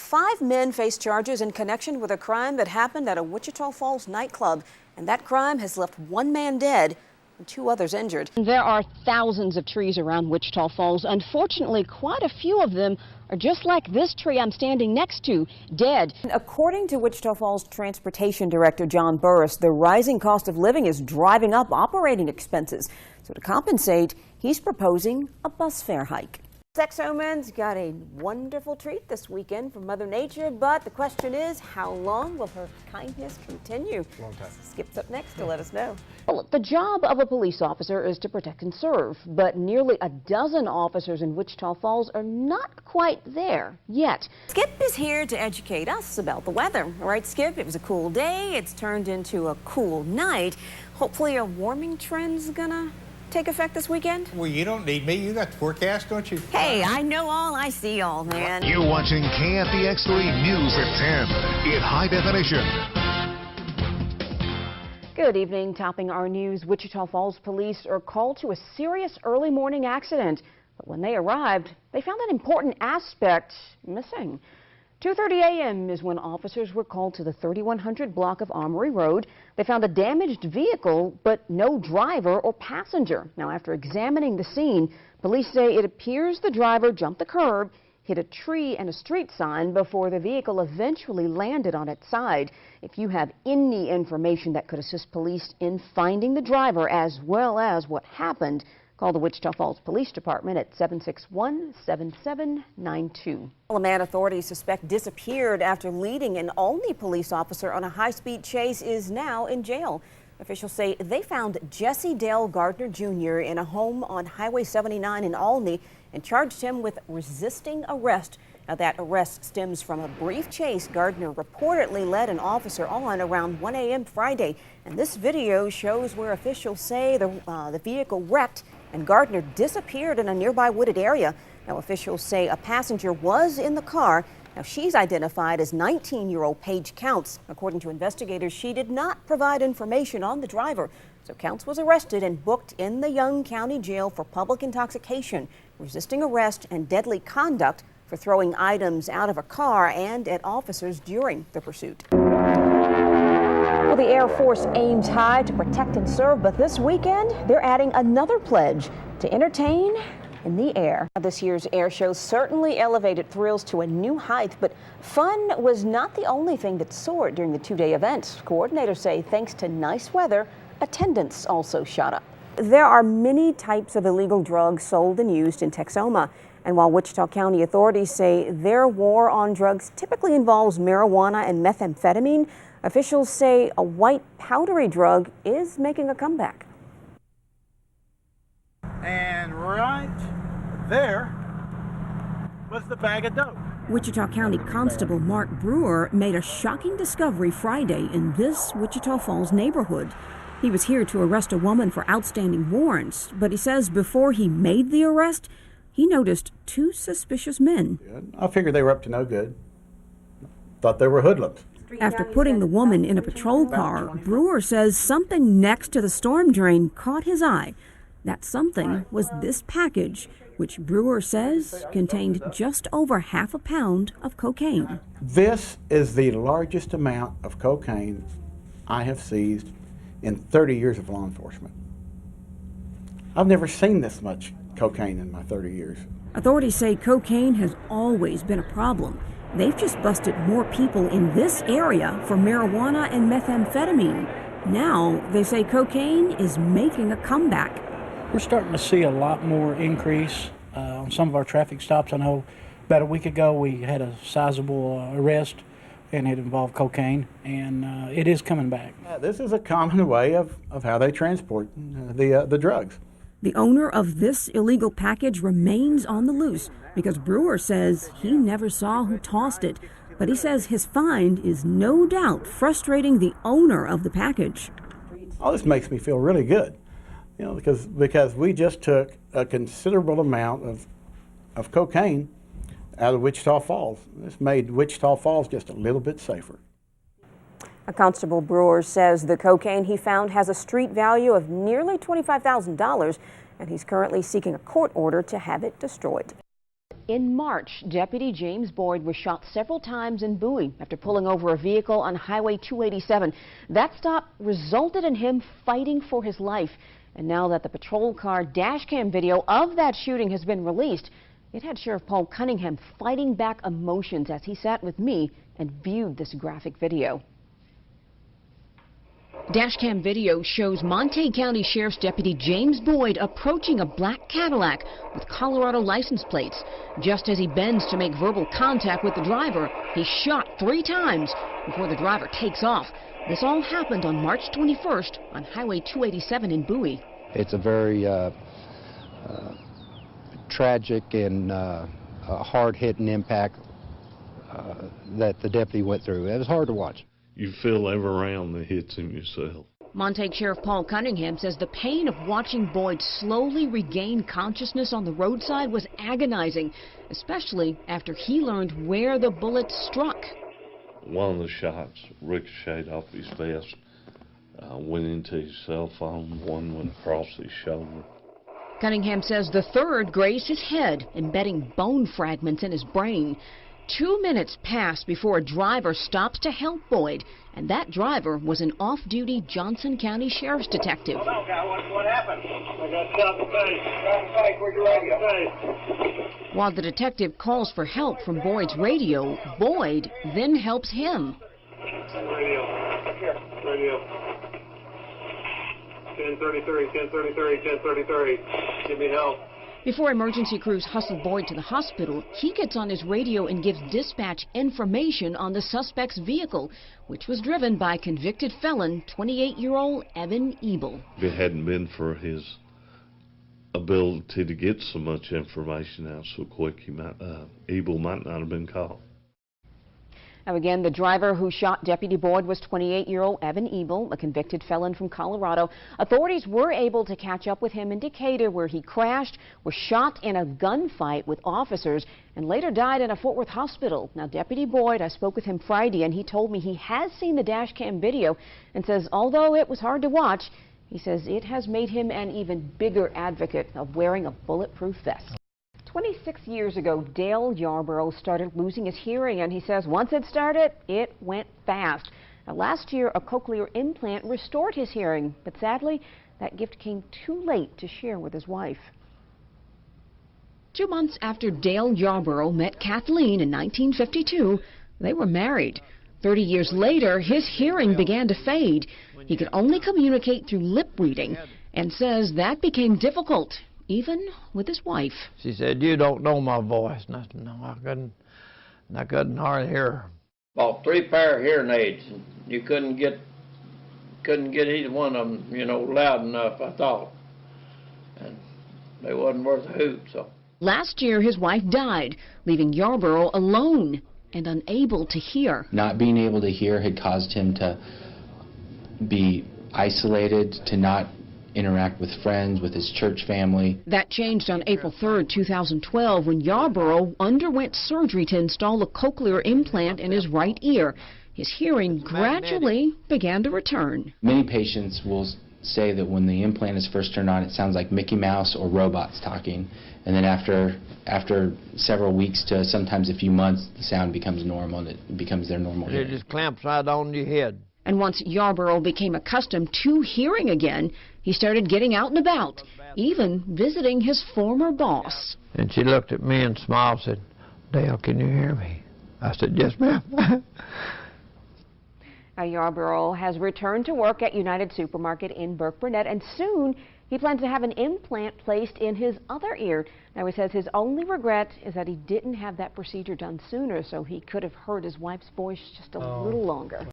5 men face charges in connection with a crime that happened at a Wichita Falls nightclub, and that crime has left 1 man dead and 2 others injured. There are thousands of trees around Wichita Falls. Unfortunately, quite a few of them are just like this tree I'm standing next to, dead. According to Wichita Falls Transportation Director John Burris, the rising cost of living is driving up operating expenses. So to compensate, he's proposing a bus fare hike. Texomans got a wonderful treat this weekend from Mother Nature, but the question is, how long will her kindness continue? Long time. Skip's up next to let us know. Well, the job of a police officer is to protect and serve, but nearly a dozen officers in Wichita Falls are not quite there yet. Skip is here to educate us about the weather. All right, Skip, it was a cool day. It's turned into a cool night. Hopefully a warming trend's gonna take effect this weekend? Well, you don't need me. You got the forecast, don't you? Hey, I know all, I see all, man. You're watching KFDX 3 News at 10 in high definition. Good evening. Topping our news, Wichita Falls police are called to a serious early morning accident. But when they arrived, they found an important aspect missing. 2:30 a.m. is when officers were called to the 3100 block of Armory Road. They found a damaged vehicle, but no driver or passenger. Now, after examining the scene, police say it appears the driver jumped the curb, hit a tree and a street sign before the vehicle eventually landed on its side. If you have any information that could assist police in finding the driver as well as what happened, call the Wichita Falls Police Department at 761-7792. A man authorities suspect disappeared after leading an Olney police officer on a high-speed chase is now in jail. Officials say they found Jesse Dale Gardner Jr. in a home on Highway 79 in Olney and charged him with resisting arrest. Now, that arrest stems from a brief chase Gardner reportedly led an officer on around 1 a.m. Friday. And this video shows where officials say the vehicle wrecked and Gardner disappeared in a nearby wooded area. Now, officials say a passenger was in the car. Now, she's identified as 19-year-old Paige Counts. According to investigators, she did not provide information on the driver. So Counts was arrested and booked in the Young County Jail for public intoxication, resisting arrest, and deadly conduct for throwing items out of a car and at officers during the pursuit. Well, the Air Force aims high to protect and serve, but this weekend they're adding another pledge to entertain in the air. This year's air show certainly elevated thrills to a new height, but fun was not the only thing that soared during the 2-day event. Coordinators say thanks to nice weather, attendance also shot up. There are many types of illegal drugs sold and used in Texoma. And while Wichita County authorities say their war on drugs typically involves marijuana and methamphetamine, officials say a white powdery drug is making a comeback. And right there was the bag of dope. Wichita County Constable Mark Brewer made a shocking discovery Friday in this Wichita Falls neighborhood. He was here to arrest a woman for outstanding warrants, but he says before he made the arrest, he noticed 2 suspicious men. I figured they were up to no good. Thought they were hoodlums. After putting the woman in a patrol car, Brewer says something next to the storm drain caught his eye. That something was this package, which Brewer says contained just over half a pound of cocaine. This is the largest amount of cocaine I have seized in 30 years of law enforcement. I've never seen this much cocaine in my 30 years. Authorities say cocaine has always been a problem. They've just busted more people in this area for marijuana and methamphetamine. Now they say cocaine is making a comeback. We're starting to see a lot more increase on some of our traffic stops. I know about a week ago we had a sizable arrest and it involved cocaine, and it is coming back. This is a common way of how they transport the drugs. The owner of this illegal package remains on the loose because Brewer says he never saw who tossed it, but he says his find is no doubt frustrating the owner of the package. Oh, this makes me feel really good, you know, because we just took a considerable amount of cocaine out of Wichita Falls. This made Wichita Falls just a little bit safer. A Constable Brewer says the cocaine he found has a street value of nearly $25,000, and he's currently seeking a court order to have it destroyed. In March, Deputy James Boyd was shot several times in Bowie after pulling over a vehicle on Highway 287. That stop resulted in him fighting for his life. And now that the patrol car dash cam video of that shooting has been released, it had Sheriff Paul Cunningham fighting back emotions as he sat with me and viewed this graphic video. Dashcam video shows Montague County Sheriff's Deputy James Boyd approaching a black Cadillac with Colorado license plates. Just as he bends to make verbal contact with the driver, he's shot 3 times before the driver takes off. This all happened on March 21st on Highway 287 in Bowie. It's a very tragic and hard-hitting impact that the deputy went through. It was hard to watch. You feel every round that hits him yourself. Montague Sheriff Paul Cunningham says the pain of watching Boyd slowly regain consciousness on the roadside was agonizing, especially after he learned where the bullet struck. One of the shots ricocheted off his vest, went into his cell phone, one went across his shoulder. Cunningham says the third grazed his head, embedding bone fragments in his brain. 2 minutes passed before a driver stops to help Boyd, and that driver was an off-duty Johnson County Sheriff's detective. What happened? I got shot in the face. Where'd your radio? While the detective calls for help from Boyd's radio, Boyd then helps him. Radio. 1033, 1033, 1033. Give me help. Before emergency crews hustle Boyd to the hospital, he gets on his radio and gives dispatch information on the suspect's vehicle, which was driven by convicted felon 28-year-old Evan Ebel. If it hadn't been for his ability to get so much information out so quick, Ebel might not have been caught. Now again, the driver who shot Deputy Boyd was 28-year-old Evan Ebel, a convicted felon from Colorado. Authorities were able to catch up with him in Decatur, where he crashed, was shot in a gunfight with officers, and later died in a Fort Worth hospital. Now, Deputy Boyd, I spoke with him Friday, and he told me he has seen the dash cam video and says although it was hard to watch, he says it has made him an even bigger advocate of wearing a bulletproof vest. 26 years ago, Dale Yarborough started losing his hearing, and he says once it started, it went fast. Now, last year, a cochlear implant restored his hearing, but sadly, that gift came too late to share with his wife. 2 months after Dale Yarborough met Kathleen in 1952, they were married. 30 years later, his hearing began to fade. He could only communicate through lip reading, and says that became difficult, even with his wife. She said, "You don't know my voice." And I said, "No, I couldn't hardly hear her." Bought 3 pair of hearing aids, and you couldn't get either one of them, loud enough, I thought. And they wasn't worth a hoot, so. Last year, his wife died, leaving Yarborough alone and unable to hear. Not being able to hear had caused him to be isolated, to not interact with friends, with his church family. That changed on April 3rd, 2012, when Yarborough underwent surgery to install a cochlear implant in his right ear. His hearing gradually began to return. Many patients will say that when the implant is first turned on, it sounds like Mickey Mouse or robots talking. And then after several weeks to sometimes a few months, the sound becomes normal, and it becomes their normal hearing. It just clamps right on your head. And once Yarborough became accustomed to hearing again, he started getting out and about, even visiting his former boss. And she looked at me and smiled and said, "Dale, can you hear me?" I said, "Yes, ma'am." Now, Yarborough has returned to work at United Supermarket in Burke Burnett, and soon he plans to have an implant placed in his other ear. Now, he says his only regret is that he didn't have that procedure done sooner, so he could have heard his wife's voice just a little longer.